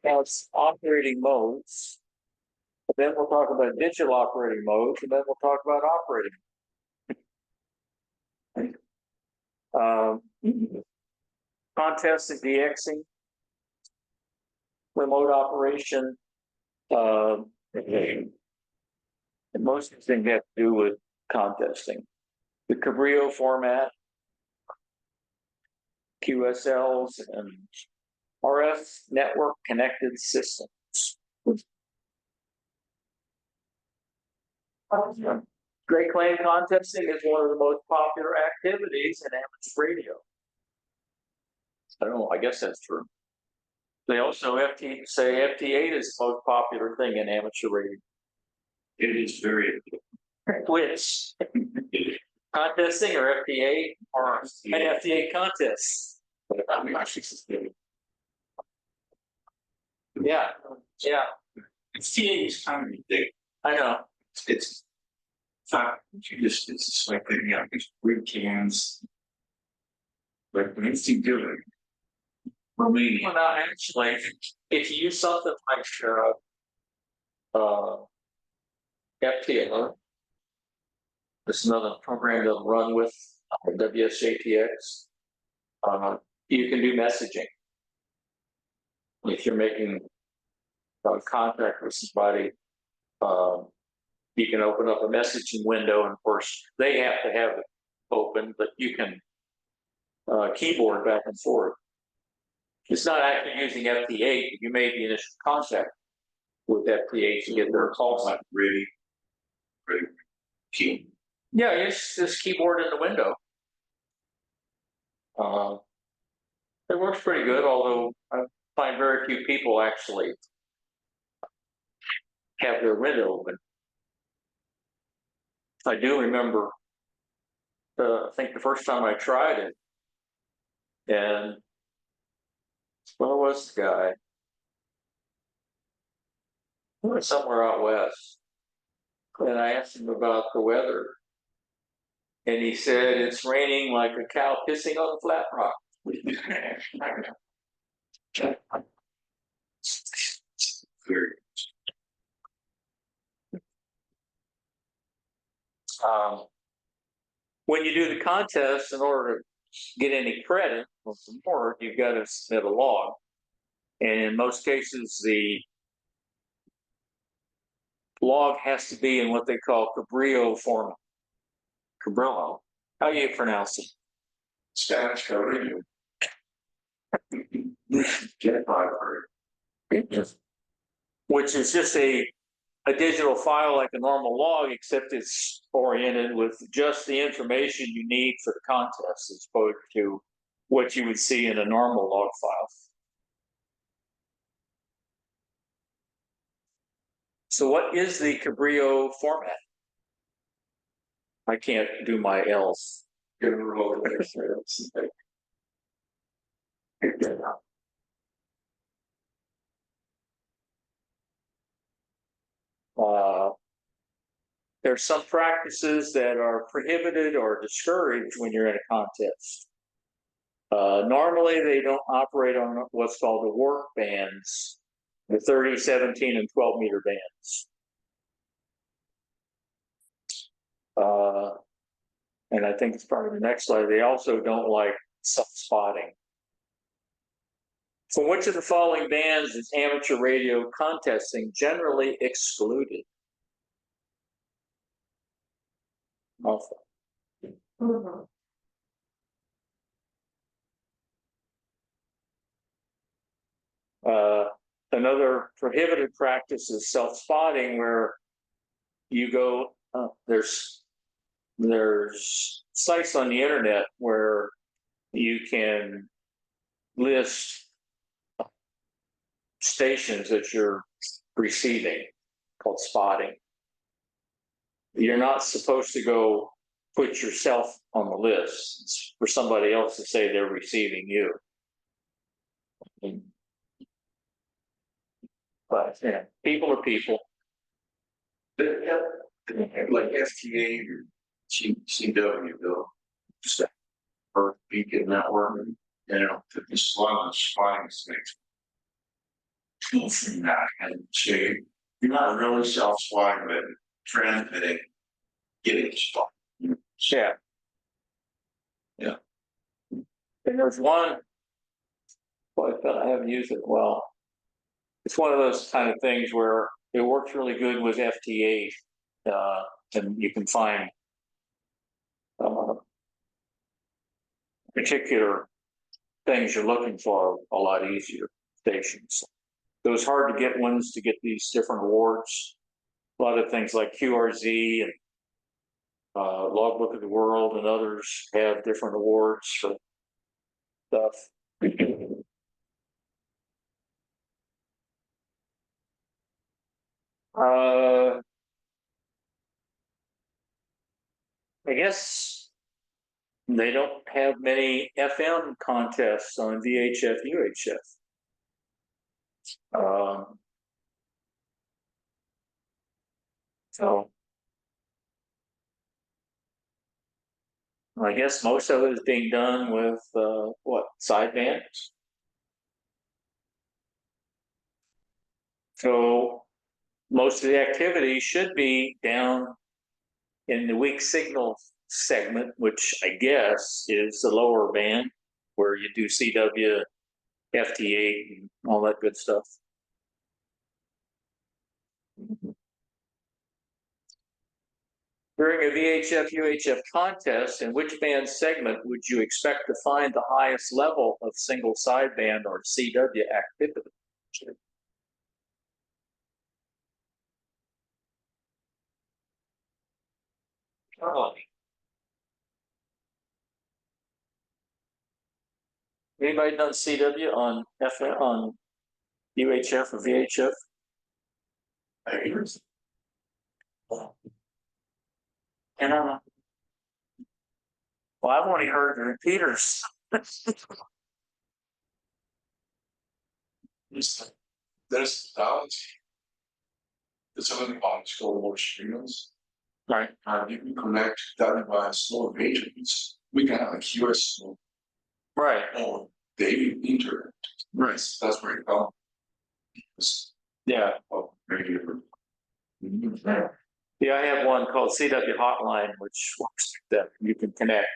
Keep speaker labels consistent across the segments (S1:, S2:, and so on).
S1: That's operating modes. Then we'll talk about digital operating modes, and then we'll talk about operating. Contest and DXing, remote operation. And most things have to do with contesting. The Cabrillo format, QSLs, and RF network connected systems. Great claim contesting is one of the most popular activities in amateur radio. I don't know, I guess that's true. They also say FT8 is the most popular thing in amateur radio.
S2: It is very.
S1: Which? Contesting or FT8 or an FT8 contest? Yeah, yeah.
S2: FT8 is kind of ridiculous.
S1: I know.
S2: It's fact, it's just like putting out these big cans. But when it's too good, Romania.
S1: Well, now, actually, if you use something like FTL, this is another program to run with WSJTX. You can do messaging. If you're making contact with somebody, you can open up a messaging window, and of course, they have to have it open, but you can keyboard back and forth. It's not actually using FT8, but you made the initial contact with FT8 to get their calls.
S2: Not really key.
S1: Yeah, it's this keyboard in the window. It works pretty good, although I find very few people actually have their window open. I do remember, I think the first time I tried it, and where was the guy? He was somewhere out west. And I asked him about the weather. And he said, it's raining like a cow pissing on a flat rock. When you do the contest, in order to get any credit or support, you've got to submit a log. And in most cases, the log has to be in what they call Cabrillo format. Cabrillo. How do you pronounce it?
S2: Spanish code.
S1: Which is just a digital file like a normal log, except it's oriented with just the information you need for the contest as opposed to what you would see in a normal log file. So what is the Cabrillo format? I can't do my L's. There's some practices that are prohibited or discouraged when you're in a contest. Normally, they don't operate on what's called the work bands, the 30, 17, and 12 meter bands. And I think it's part of the next slide. They also don't like self-spotting. From which of the following bands is amateur radio contesting generally excluded? Alpha. Another prohibited practice is self-spotting, where you go, there's sites on the internet where you can list stations that you're receiving, called spotting. You're not supposed to go put yourself on the list. It's for somebody else to say they're receiving you. But yeah, people are people.
S2: Like FTA, CW bill. Earth Beacon Network, you know, to be slung spying things. From that and so you're not really self-spying, but transmitting, getting spot.
S1: Yeah. Yeah. And there's one, but I haven't used it well. It's one of those kind of things where it works really good with FTA, and you can find particular things you're looking for a lot easier. Stations. Those hard to get ones to get these different awards. A lot of things like QRZ and Logbook of the World and others have different awards for stuff. I guess they don't have many FM contests on VHF, UHF. So I guess most of it is being done with what, sidebands? So most of the activity should be down in the weak signal segment, which I guess is the lower band where you do CW, FT8, and all that good stuff. During a VHF UHF contest, in which band segment would you expect to find the highest level of single sideband or CW activity? Oh. Anybody done CW on FM on UHF or VHF? And well, I've only heard the repeaters.
S2: There's balance. There's some of the optical or streams.
S1: Right.
S2: You can connect that by slow agents. We can have a QS
S1: Right.
S2: or they internet.
S1: Right.
S2: That's very common.
S1: Yeah.
S2: Oh, very different.
S1: Yeah, I have one called CW Hotline, which works like that. You can connect,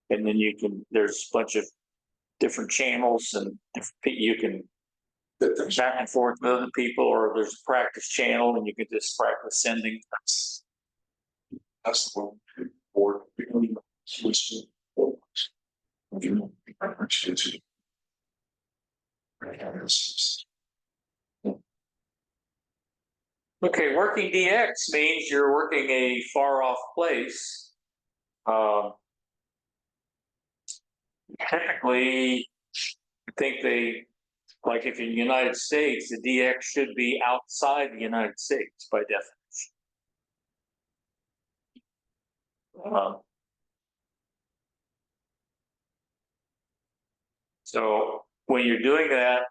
S1: and then you can. There's a bunch of different channels, and you can back and forth with other people, or there's a practice channel, and you can just practice sending.
S2: That's the one board switch to.
S1: Okay, working DX means you're working a far off place. Typically, I think they, like if in the United States, the DX should be outside the United States by definition. So when you're doing that,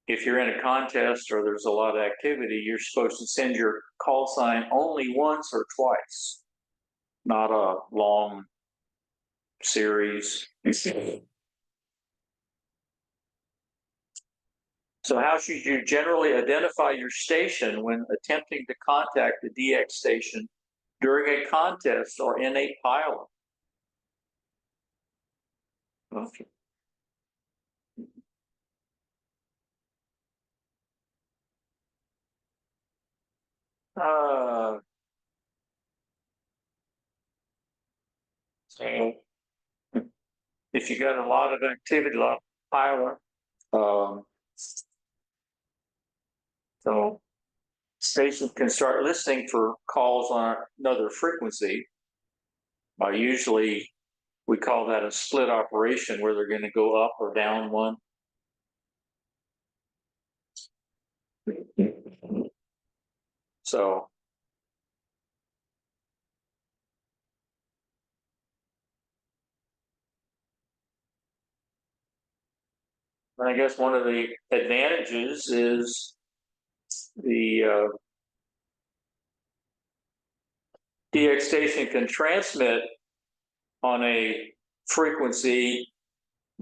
S1: if you're in a contest or there's a lot of activity, you're supposed to send your call sign only once or twice, not a long series. So how should you generally identify your station when attempting to contact the DX station during a contest or in a pilot? Okay. So if you got a lot of activity, a lot of pilot, so stations can start listening for calls on another frequency. Usually we call that a split operation where they're going to go up or down one. So I guess one of the advantages is the DX station can transmit on a frequency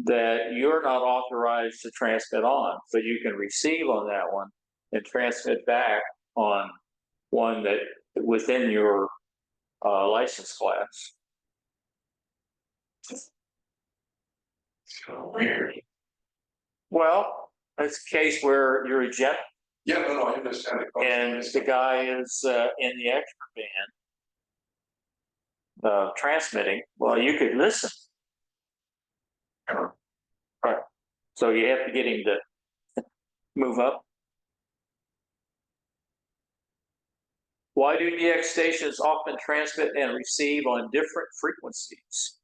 S1: that you're not authorized to transmit on, but you can receive on that one and transmit back on one that within your license class.
S2: So weird.
S1: Well, it's a case where you're a jet
S2: Yeah, no, I understand it.
S1: and the guy is in the extra band transmitting. Well, you could listen. Right. So you have to get him to move up. Why do DX stations often transmit and receive on different frequencies?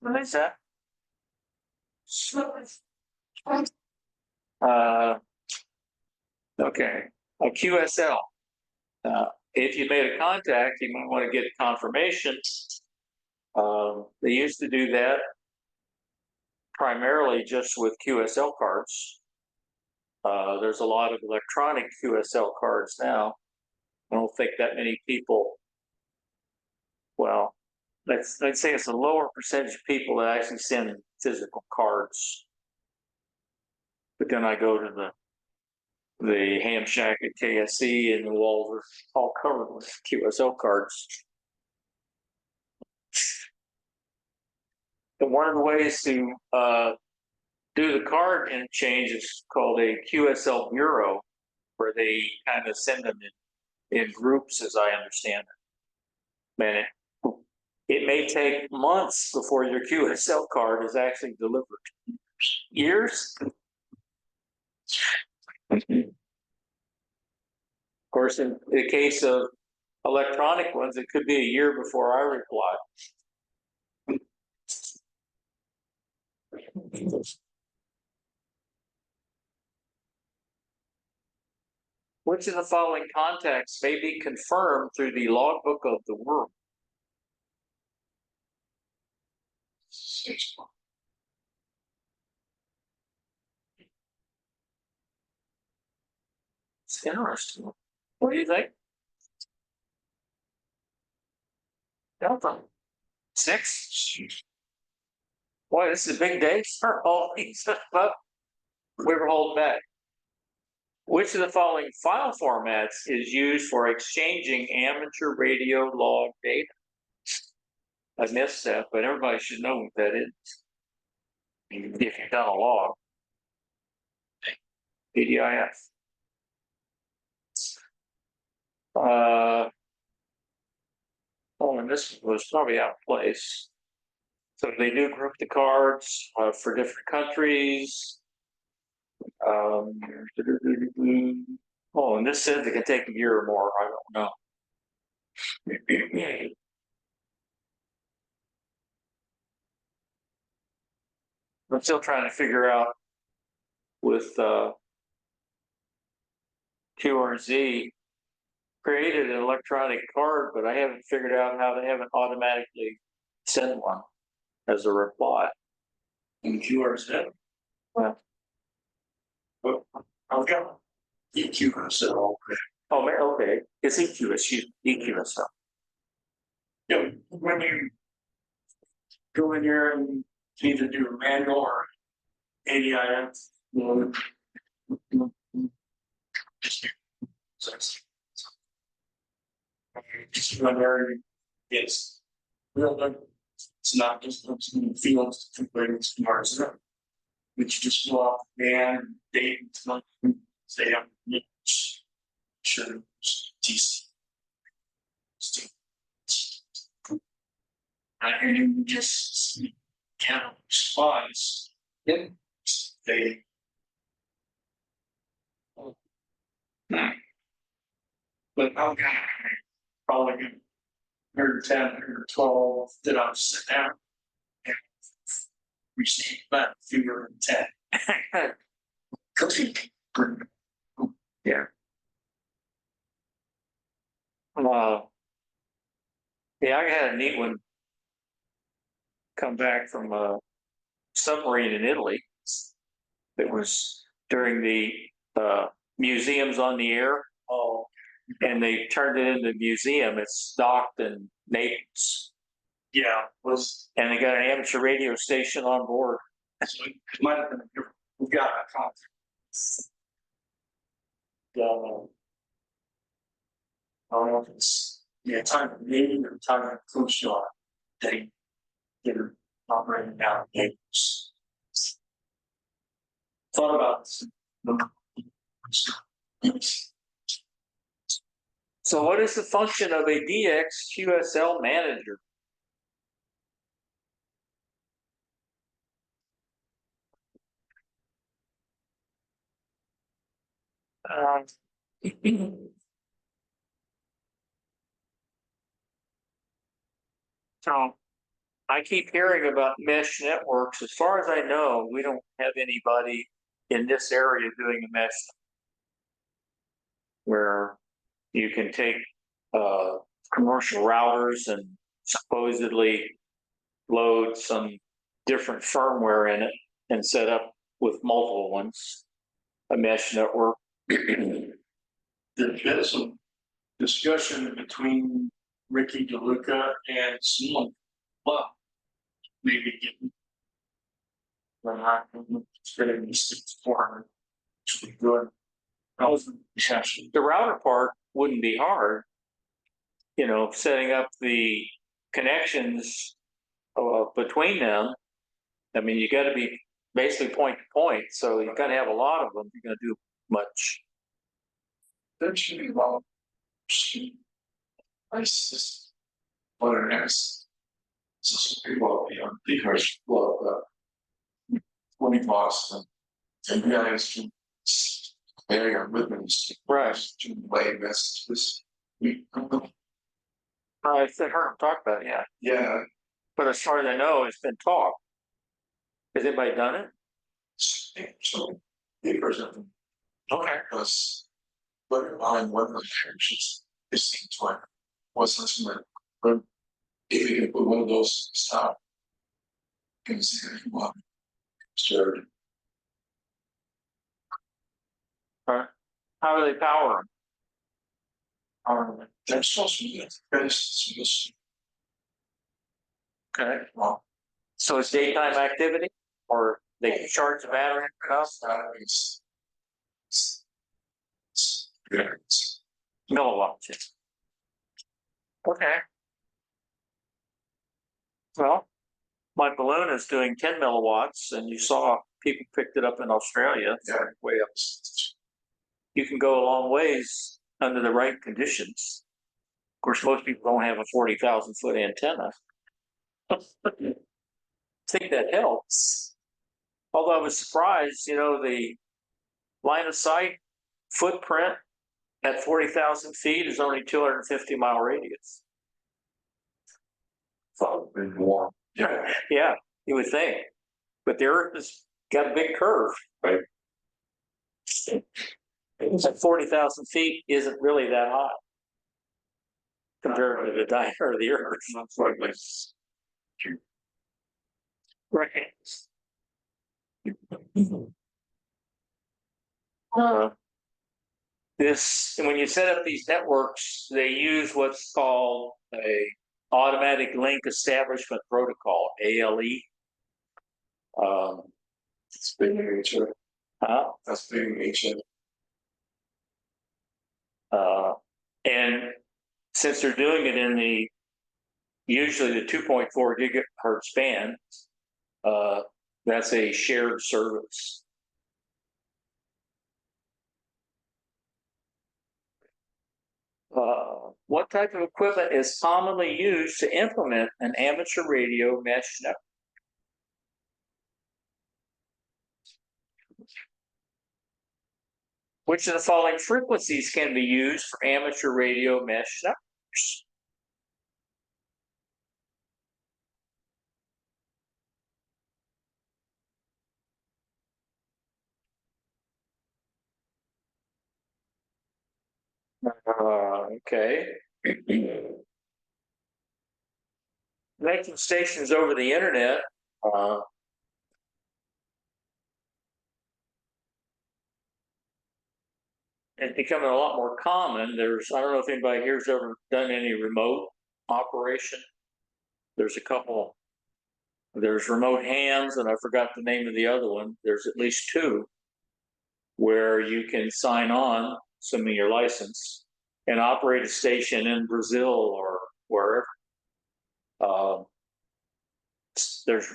S1: What is that? Okay, a QSL. If you made a contact, you might want to get confirmation. They used to do that primarily just with QSL cards. There's a lot of electronic QSL cards now. I don't think that many people, well, let's say it's a lower percentage of people that actually send physical cards. But then I go to the ham shack at KSC and the walls are all covered with QSL cards. And one of the ways to do the card interchange is called a QSL bureau, where they kind of send them in groups, as I understand it. Man, it may take months before your QSL card is actually delivered. Years? Of course, in the case of electronic ones, it could be a year before I reply. Which of the following contacts may be confirmed through the logbook of the world? It's interesting. What do you think? Delta. 6? Boy, this is a big day for all these, but we were holding back. Which of the following file formats is used for exchanging amateur radio log data? I missed that, but everybody should know what that is. If you've done a log. PDIF. Oh, and this was probably out of place. So they do group the cards for different countries. Oh, and this says it can take a year or more. I don't know. I'm still trying to figure out with QRZ, created an electronic card, but I haven't figured out how to have it automatically send one as a reply.
S2: In QRZ?
S1: Well,
S2: I've got EQSL.
S1: oh, man, okay. It's EQSL.
S2: Yeah, when you go in here and either do a manual or ADIF, just whenever it's real good, it's not just some fields to complete smarts, but you just fill out the band, date, and time, say, sure, TC. And you just count spots.
S1: Yep.
S2: They. But I'm gonna probably get 110, 112 that I'll sit down and receive about fewer than 10.
S1: Yeah. Yeah, I had a neat one come back from a submarine in Italy. It was during the museums on the air.
S2: Oh,
S1: And they turned it into a museum. It's docked in Naples.
S2: yeah, was,
S1: And they got an amateur radio station on board.
S2: so it might have been, we got a contact. Yeah. I don't know if it's, yeah, time of meeting or time of flu shot. They get it operating down in Naples. Thought about this.
S1: So what is the function of a DX QSL manager? Um, so I keep hearing about mesh networks. As far as I know, we don't have anybody in this area doing a mesh where you can take commercial routers and supposedly load some different firmware in it and set up with multiple ones, a mesh network.
S2: There's been some discussion between Ricky DeLuca and someone, well, maybe getting. When I getting this for to be good. I was
S1: The router part wouldn't be hard, you know, setting up the connections between them. I mean, you got to be basically point to point, so you got to have a lot of them. You're going to do much.
S2: there should be well. I just what an ass. So some people, you know, because well, 20 Boston, and guys can carry our rhythms,
S1: Right.
S2: to play messages. We,
S1: I heard him talk about it, yeah.
S2: yeah,
S1: But as far as I know, it's been talked. Has anybody done it?
S2: so papers of them.
S1: Okay.
S2: Because but on one of the churches, it seems like was something like, but if you can put one of those stop, can see that you want sure.
S1: Huh? How do they power
S2: They're supposed to be best.
S1: them? Okay.
S2: Well,
S1: So it's daytime activity, or they can charge the battery and stuff?
S2: Yeah.
S1: Milliwatts. Yeah. Okay. Well, my balloon is doing 10 milliwatts, and you saw people picked it up in Australia.
S2: Yeah.
S1: Way up. You can go a long ways under the right conditions. Of course, most people don't have a 40,000 foot antenna. I think that helps. Although I was surprised, you know, the line of sight footprint at 40,000 feet is only 250-mile radius.
S2: Thought it'd been warm. Yeah.
S1: Yeah, you would think. But the Earth has got a big curve.
S2: Right.
S1: At 40,000 feet isn't really that high compared to the diameter of the Earth.
S2: That's like
S1: Right. This, when you set up these networks, they use what's called a automatic link establishment protocol, ALE.
S2: it's big nature.
S1: Huh?
S2: That's big nature.
S1: And since they're doing it in the usually the 2.4 gigahertz band, that's a shared service. What type of equipment is commonly used to implement an amateur radio mesh network? Which of the following frequencies can be used for amateur radio mesh networks? Okay. Making stations over the internet, it's becoming a lot more common. I don't know if anybody here's ever done any remote operation. There's a couple. There's remote hands, and I forgot the name of the other one. There's at least two where you can sign on, assuming your license, and operate a station in Brazil or wherever. There's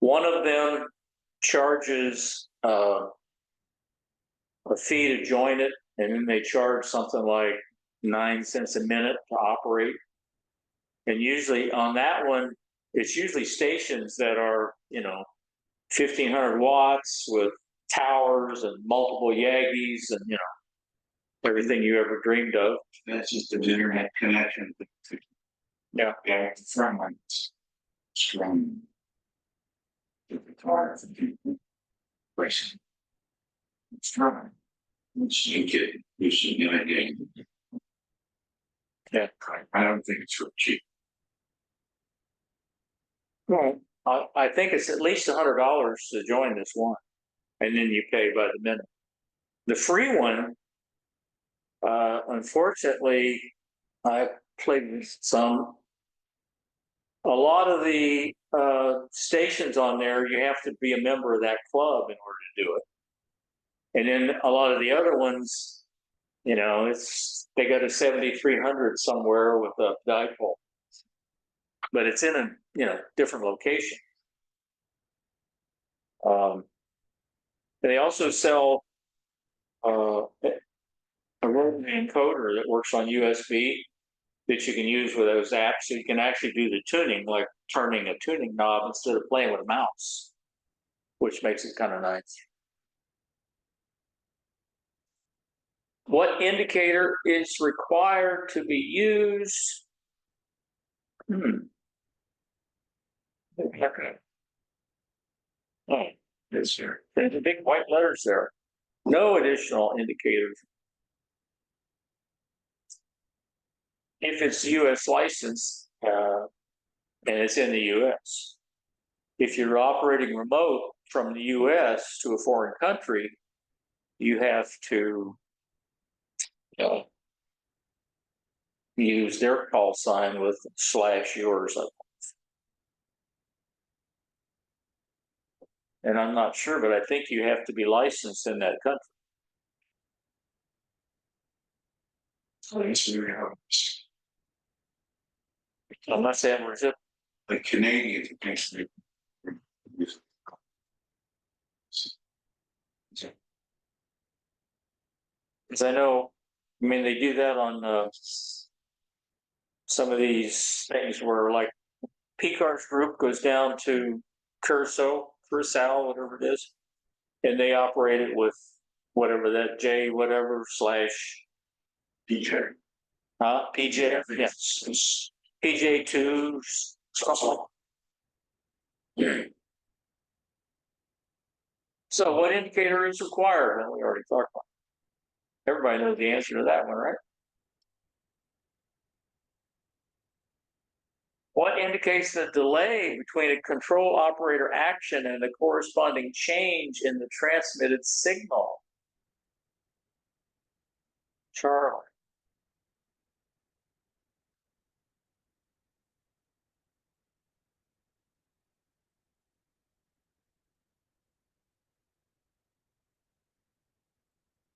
S1: one of them charges a fee to join it, and then they charge something like 9 cents a minute to operate. And usually on that one, it's usually stations that are, 1,500 watts with towers and multiple Yagis and, everything you ever dreamed of.
S2: That's just an internet connection.
S1: Yeah.
S2: Yeah, from like strong. Guitar for people. Racing. Strong. Which you get using it again.
S1: Yeah.
S2: I don't think it's real cheap.
S1: Well, I think it's at least $100 to join this one, and then you pay by the minute. The free one, unfortunately, I played with some. A lot of the stations on there, you have to be a member of that club in order to do it. And then a lot of the other ones, they got a 7,300 somewhere with a dipole, but it's in a different location. They also sell a rotary encoder that works on USB that you can use with those apps, so you can actually do the tuning, like turning a tuning knob instead of playing with a mouse, which makes it kind of nice. What indicator is required to be used? Oh, this here. There's the big white letters there. No additional indicators. If it's US license, and it's in the US. If you're operating remote from the US to a foreign country, you have to use their call sign with /yours. And I'm not sure, but I think you have to be licensed in that country. Unless they have a
S2: The Canadians actually use
S1: because I know, they do that on some of these things where, like, PCAR's group goes down to Curacao, whatever it is, and they operate it with whatever that J, whatever /
S2: PJ.
S1: PJ, yes, PJ2, So what indicator is required? And we already talked about it. Everybody knows the answer to that one, right? What indicates the delay between a control operator action and the corresponding change in the transmitted signal? Charlie.